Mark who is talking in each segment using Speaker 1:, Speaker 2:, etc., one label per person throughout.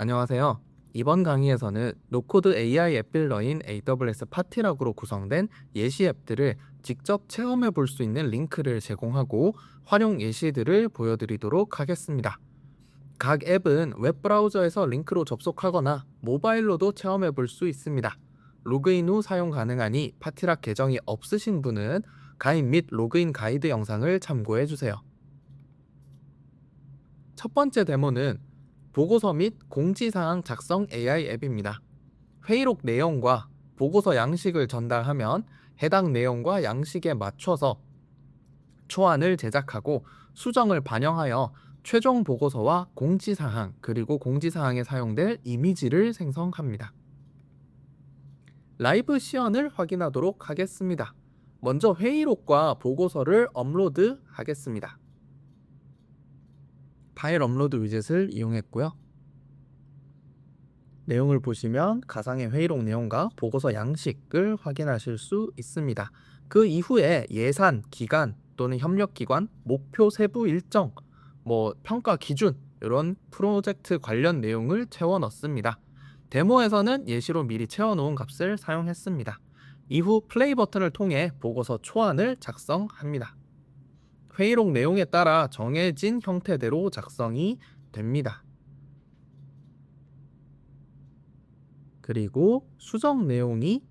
Speaker 1: 안녕하세요. 이번 강의에서는 노코드 AI 앱 빌더인 AWS 파티락으로 구성된 예시 앱들을 직접 체험해 볼 수 있는 링크를 제공하고 활용 예시들을 보여드리도록 하겠습니다. 각 앱은 웹브라우저에서 링크로 접속하거나 모바일로도 체험해 볼 수 있습니다. 로그인 후 사용 가능하니 파티락 계정이 없으신 분은 가입 및 로그인 가이드 영상을 참고해 주세요. 첫 번째 데모는 보고서 및 공지사항 작성 AI 앱입니다. 회의록 내용과 보고서 양식을 전달하면 해당 내용과 양식에 맞춰서 초안을 제작하고 수정을 반영하여 최종 보고서와 공지사항 그리고 공지사항에 사용될 이미지를 생성합니다. 라이브 시연을 확인하도록 하겠습니다. 먼저 회의록과 보고서를 업로드 하겠습니다. 파일 업로드 위젯을 이용했고요. 내용을 보시면 가상의 회의록 내용과 보고서 양식을 확인하실 수 있습니다. 그 이후에 예산, 기간 또는 협력기관, 목표 세부 일정, 평가 기준 이런 프로젝트 관련 내용을 채워 넣습니다. 데모에서는 예시로 미리 채워놓은 값을 사용했습니다. 이후 플레이 버튼을 통해 보고서 초안을 작성합니다. 회의록 내용에 따라 정해진 형태대로 작성이 됩니다. 그리고 수정 내용이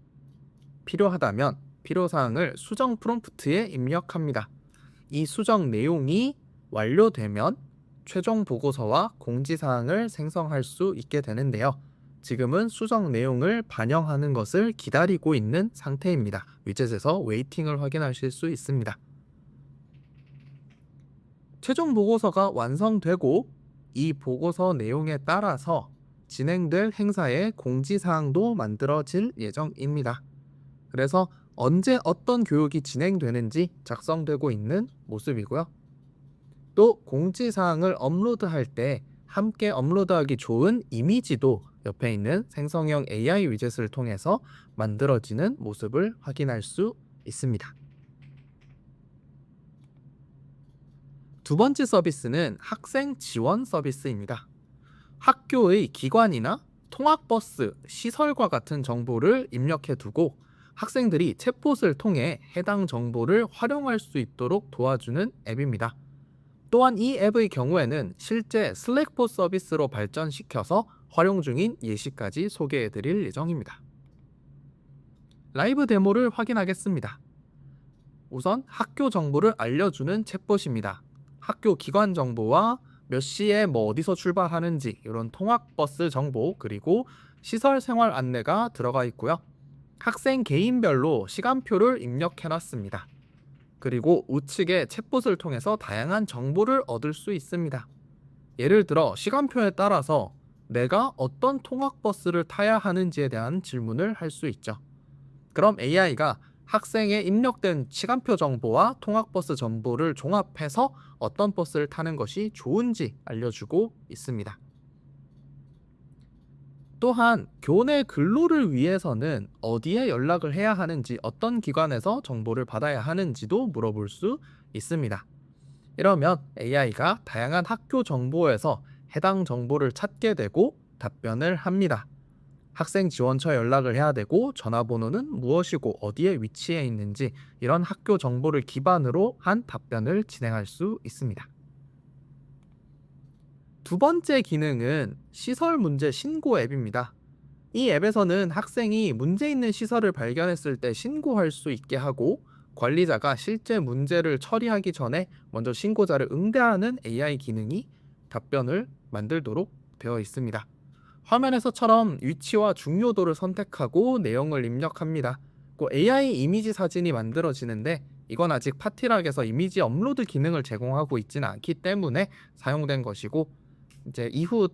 Speaker 1: 필요하다면 필요사항을 수정 프롬프트에 입력합니다. 이 수정 내용이 완료되면 최종 보고서와 공지사항을 생성할 수 있게 되는데요. 지금은 수정 내용을 반영하는 것을 기다리고 있는 상태입니다. 위젯에서 웨이팅을 확인하실 수 있습니다. 최종 보고서가 완성되고 이 보고서 내용에 따라서 진행될 행사의 공지사항도 만들어질 예정입니다. 그래서 언제 어떤 교육이 진행되는지 작성되고 있는 모습이고요. 또 공지사항을 업로드할 때 함께 업로드하기 좋은 이미지도 옆에 있는 생성형 AI 위젯을 통해서 만들어지는 모습을 확인할 수 있습니다. 두 번째 서비스는 학생 지원 서비스입니다. 학교의 기관이나 통학버스, 시설과 같은 정보를 입력해 두고 학생들이 챗봇을 통해 해당 정보를 활용할 수 있도록 도와주는 앱입니다. 또한 이 앱의 경우에는 실제 슬랙봇 서비스로 발전시켜서 활용 중인 예시까지 소개해 드릴 예정입니다. 라이브 데모를 확인하겠습니다. 우선 학교 정보를 알려주는 챗봇입니다. 학교 기관 정보와 몇 시에 어디서 출발하는지 이런 통학버스 정보 그리고 시설 생활 안내가 들어가 있고요. 학생 개인별로 시간표를 입력해 놨습니다. 그리고 우측에 챗봇을 통해서 다양한 정보를 얻을 수 있습니다. 예를 들어 시간표에 따라서 내가 어떤 통학버스를 타야 하는지에 대한 질문을 할 수 있죠. 그럼 AI가 학생의 입력된 시간표 정보와 통학버스 정보를 종합해서 어떤 버스를 타는 것이 좋은지 알려주고 있습니다. 또한 교내 근로를 위해서는 어디에 연락을 해야 하는지 어떤 기관에서 정보를 받아야 하는지도 물어볼 수 있습니다. 이러면 AI가 다양한 학교 정보에서 해당 정보를 찾게 되고 답변을 합니다. 학생 지원처에 연락을 해야 되고 전화번호는 무엇이고 어디에 위치해 있는지 이런 학교 정보를 기반으로 한 답변을 진행할 수 있습니다. 두 번째 기능은 시설 문제 신고 앱입니다. 이 앱에서는 학생이 문제 있는 시설을 발견했을 때 신고할 수 있게 하고 관리자가 실제 문제를 처리하기 전에 먼저 신고자를 응대하는 AI 기능이 답변을 만들도록 되어 있습니다. 화면에서처럼 위치와 중요도를 선택하고 내용을 입력합니다. AI 이미지 사진이 만들어지는데 이건 아직 파티락에서 이미지 업로드 기능을 제공하고 있지는 않기 때문에 사용된 것이고 이제 이후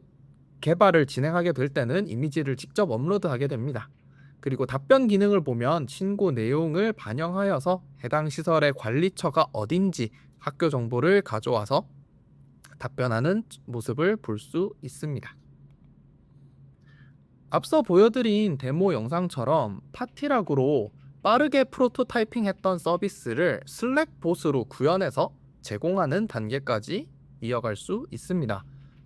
Speaker 1: 개발을 진행하게 될 때는 이미지를 직접 업로드하게 됩니다. 그리고 답변 기능을 보면 신고 내용을 반영하여서 해당 시설의 관리처가 어딘지 학교 정보를 가져와서 답변하는 모습을 볼 수 있습니다. 앞서 보여드린 데모 영상처럼 파티락으로 빠르게 프로토타이핑 했던 서비스를 슬랙봇으로 구현해서 제공하는 단계까지 이어갈 수 있습니다.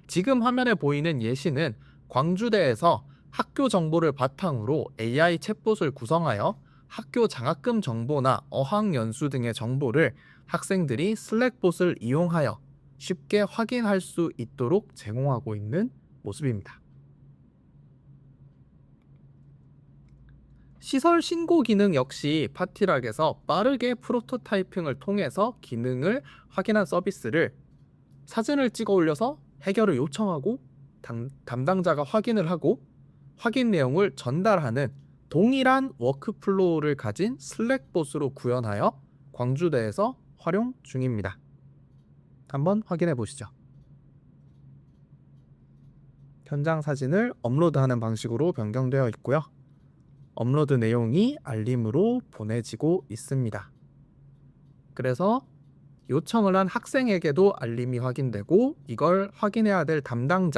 Speaker 1: 지금 화면에 보이는 예시는 광주대에서 학교 정보를 바탕으로 AI 챗봇을 구성하여 학교 장학금 정보나 어학연수 등의 정보를 학생들이 슬랙봇을 이용하여 쉽게 확인할 수 있도록 제공하고 있는 모습입니다. 시설 신고 기능 역시 파티락에서 빠르게 프로토타이핑을 통해서 기능을 확인한 서비스를 사진을 찍어 올려서 해결을 요청하고 담당자가 확인을 하고 확인 내용을 전달하는 동일한 워크플로우를 가진 슬랙봇으로 구현하여 광주대에서 활용 중입니다. 한번 확인해 보시죠. 현장 사진을 업로드하는 방식으로 변경되어 있고요. 업로드 내용이 알림으로 보내지고 있습니다. 그래서 요청을 한 학생에게도 알림이 확인되고 이걸 확인해야 될 담당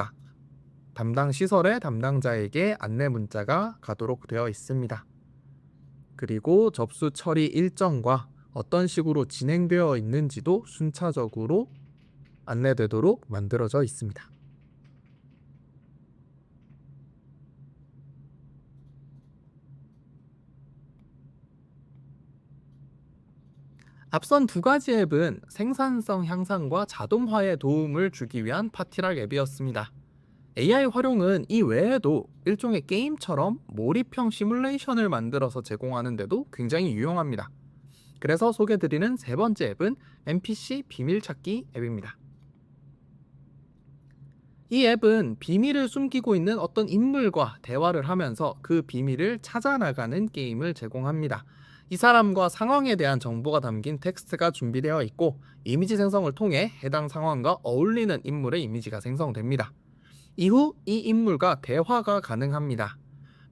Speaker 1: 시설의 담당자에게 안내 문자가 가도록 되어 있습니다. 그리고 접수 처리 일정과 어떤 식으로 진행되어 있는지도 순차적으로 안내되도록 만들어져 있습니다. 앞선 두 가지 앱은 생산성 향상과 자동화에 도움을 주기 위한 파티락 앱이었습니다. AI 활용은 이 외에도 일종의 게임처럼 몰입형 시뮬레이션을 만들어서 제공하는데도 굉장히 유용합니다. 그래서 소개드리는 세 번째 앱은 NPC 비밀찾기 앱입니다. 이 앱은 비밀을 숨기고 있는 어떤 인물과 대화를 하면서 그 비밀을 찾아나가는 게임을 제공합니다. 이 사람과 상황에 대한 정보가 담긴 텍스트가 준비되어 있고 이미지 생성을 통해 해당 상황과 어울리는 인물의 이미지가 생성됩니다. 이후 이 인물과 대화가 가능합니다.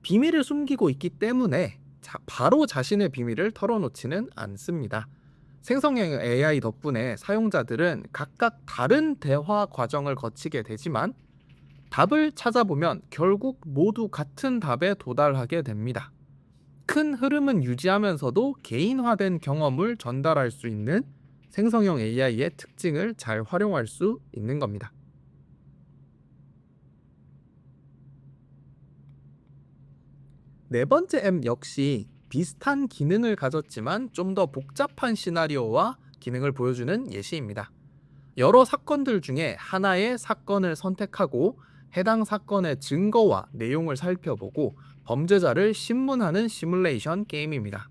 Speaker 1: 비밀을 숨기고 있기 때문에 바로 자신의 비밀을 털어놓지는 않습니다. 생성형 AI 덕분에 사용자들은 각각 다른 대화 과정을 거치게 되지만 답을 찾아보면 결국 모두 같은 답에 도달하게 됩니다. 큰 흐름은 유지하면서도 개인화된 경험을 전달할 수 있는 생성형 AI의 특징을 잘 활용할 수 있는 겁니다. 네 번째 앱 역시 비슷한 기능을 가졌지만 좀 더 복잡한 시나리오와 기능을 보여주는 예시입니다. 여러 사건들 중에 하나의 사건을 선택하고 해당 사건의 증거와 내용을 살펴보고 범죄자를 신문하는 시뮬레이션 게임입니다.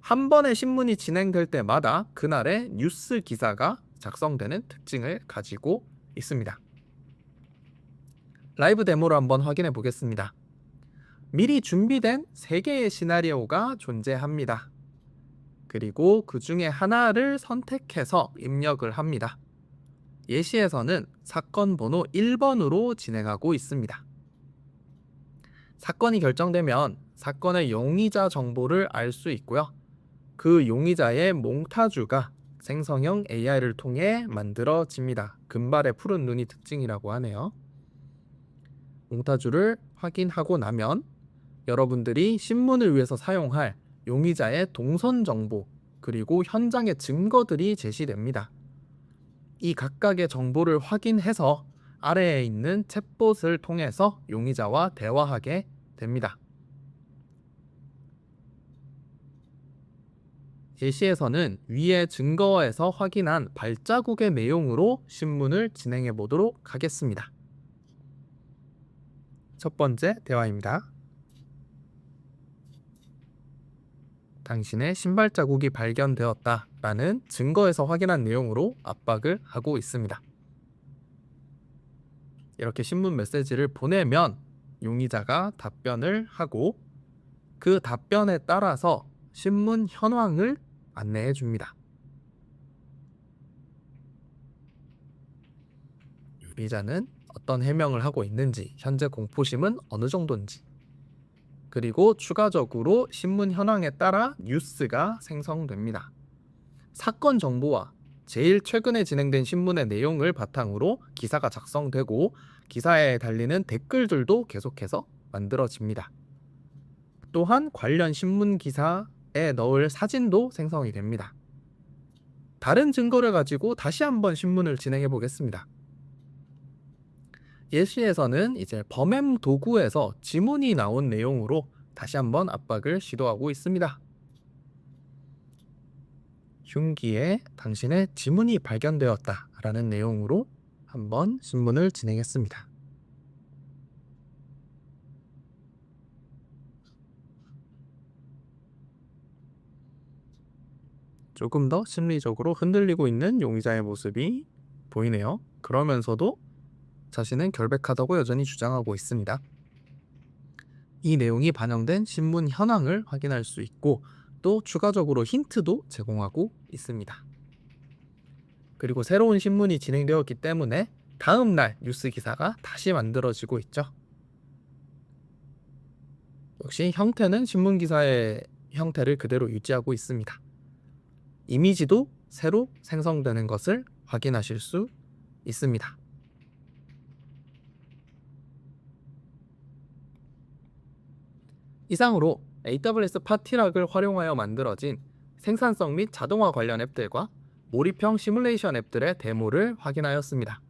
Speaker 1: 한 번의 신문이 진행될 때마다 그날의 뉴스 기사가 작성되는 특징을 가지고 있습니다. 라이브 데모로 한번 확인해 보겠습니다. 미리 준비된 3개의 시나리오가 존재합니다. 그리고 그 중에 하나를 선택해서 입력을 합니다. 예시에서는 사건 번호 1번으로 진행하고 있습니다. 사건이 결정되면 사건의 용의자 정보를 알 수 있고요. 그 용의자의 몽타주가 생성형 AI를 통해 만들어집니다. 금발의 푸른 눈이 특징이라고 하네요. 몽타주를 확인하고 나면 여러분들이 신문을 위해서 사용할 용의자의 동선 정보 그리고 현장의 증거들이 제시됩니다. 이 각각의 정보를 확인해서 아래에 있는 챗봇을 통해서 용의자와 대화하게 됩니다. 예시에서는 위의 증거에서 확인한 발자국의 내용으로 신문을 진행해 보도록 하겠습니다. 첫 번째 대화입니다. 당신의 신발 자국이 발견되었다라는 증거에서 확인한 내용으로 압박을 하고 있습니다. 이렇게 신문 메시지를 보내면 용의자가 답변을 하고 그 답변에 따라서 신문 현황을 안내해 줍니다. 용의자는 어떤 해명을 하고 있는지, 현재 공포심은 어느 정도인지, 그리고 추가적으로 신문 현황에 따라 뉴스가 생성됩니다. 사건 정보와 제일 최근에 진행된 신문의 내용을 바탕으로 기사가 작성되고 기사에 달리는 댓글들도 계속해서 만들어집니다. 또한 관련 신문 기사에 넣을 사진도 생성이 됩니다. 다른 증거를 가지고 다시 한번 신문을 진행해 보겠습니다. 예시에서는 이제 범행 도구에서 지문이 나온 내용으로 다시 한번 압박을 시도하고 있습니다. 흉기에 당신의 지문이 발견되었다라는 내용으로 한번 신문을 진행했습니다. 조금 더 심리적으로 흔들리고 있는 용의자의 모습이 보이네요. 그러면서도 자신은 결백하다고 여전히 주장하고 있습니다. 이 내용이 반영된 신문 현황을 확인할 수 있고 또 추가적으로 힌트도 제공하고 있습니다. 그리고 새로운 신문이 진행되었기 때문에 다음 날 뉴스 기사가 다시 만들어지고 있죠. 역시 형태는 신문 기사의 형태를 그대로 유지하고 있습니다. 이미지도 새로 생성되는 것을 확인하실 수 있습니다. 이상으로 AWS 파티락을 활용하여 만들어진 생산성 및 자동화 관련 앱들과 몰입형 시뮬레이션 앱들의 데모를 확인하였습니다.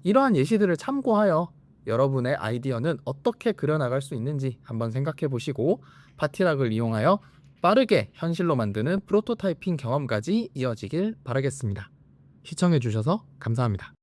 Speaker 1: 이러한 예시들을 참고하여 여러분의 아이디어는 어떻게 그려나갈 수 있는지 한번 생각해 보시고 파티락을 이용하여 빠르게 현실로 만드는 프로토타이핑 경험까지 이어지길 바라겠습니다. 시청해 주셔서 감사합니다.